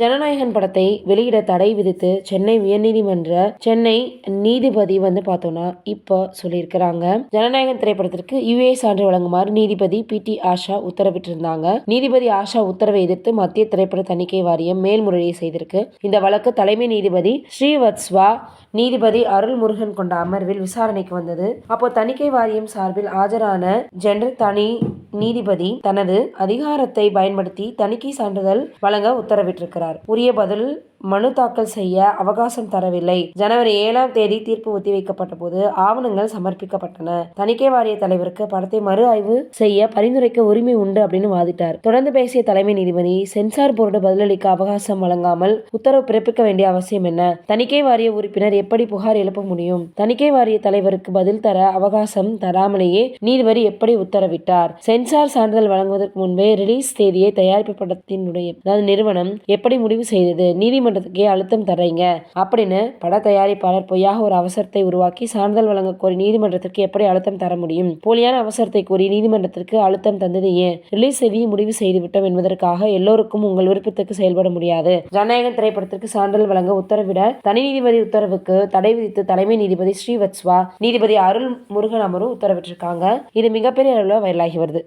ஜனநாயகன் படத்தை வெளியிட தடை விதித்து சென்னை சென்னை நீதிபதி பார்த்தோம்னா இப்போ சொல்லியிருக்கிறாங்க. ஜனநாயகன் திரைப்படத்திற்கு யுஏ சான்று வழங்குமாறு நீதிபதி PT ஆஷா உத்தரவிட்டிருந்தாங்க. நீதிபதி ஆஷா உத்தரவை எதிர்த்து மத்திய திரைப்பட தணிக்கை வாரியம் மேல்முறையீடு செய்திருக்கு. இந்த வழக்கு தலைமை நீதிபதி ஸ்ரீவத்ஸ்வா, நீதிபதி அருள்முருகன் கொண்ட அமர்வில் விசாரணைக்கு வந்தது. அப்போ தணிக்கை வாரியம் சார்பில் ஆஜரான ஜெனரல் தனி நீதிபதி தனது அதிகாரத்தை பயன்படுத்தி தணிக்கை சான்றிதழ் வழங்க உத்தரவிட்டிருக்கிறார். உரிய பதில் மனு தாக்கல் செய்ய அவகாசம் தரவில்லை. ஜனவரி 7ஆம் தேதி தீர்ப்பு ஒத்திவைக்கப்பட்ட போது ஆவணங்கள் சமர்ப்பிக்கப்பட்டன. தணிக்கை வாரிய தலைவருக்கு படத்தை மறு ஆய்வு செய்ய பரிந்துரைக்க உரிமை உண்டு அப்படின்னு வாதிட்டார். தொடர்ந்து பேசிய தலைமை நீதிபதி, சென்சார் போர்டு பதிலளிக்க அவகாசம் வழங்காமல் உத்தரவு பிறப்பிக்க வேண்டிய அவசியம் என்ன? தணிக்கை வாரிய உறுப்பினர் எப்படி புகார் எழுப்ப முடியும்? தணிக்கை வாரிய தலைவருக்கு பதில் தர அவகாசம் தராமலேயே நீதிபதி எப்படி உத்தரவிட்டார்? சென்சார் சான்றிதழ் வழங்குவதற்கு முன்பே ரிலீஸ் தேதியை தயாரிப்பு படத்தினுடைய நிறுவனம் எப்படி முடிவு செய்தது? நீதிமன்றத்துக்கே அழுத்தம் தர்றீங்க அப்படின்னு பட தயாரிப்பாளர் பொய்யாக ஒரு அவசரத்தை உருவாக்கி சான்றிதழ் வழங்க கோரி நீதிமன்றத்திற்கு எப்படி அழுத்தம் தர முடியும்? போலியான அவசரத்தை கூறி நீதிமன்றத்திற்கு அழுத்தம் தந்தது ஏன்? ரிலீஸ் செய்தியை முடிவு செய்துவிட்டோம் என்பதற்காக எல்லோருக்கும் உங்கள் விருப்பத்துக்கு செயல்பட முடியாது. ஜனநாயகன் திரைப்படத்திற்கு சான்றிதழ் வழங்க உத்தரவிட தனி நீதிபதி உத்தரவுக்கு தடை விதித்து தலைமை நீதிபதி ஸ்ரீவத்ஸ்வா, நீதிபதி அருள் முருகன் அமர்வு உத்தரவிட்டிருக்காங்க. இது மிகப்பெரிய அளவில் வைரலாகி வருது.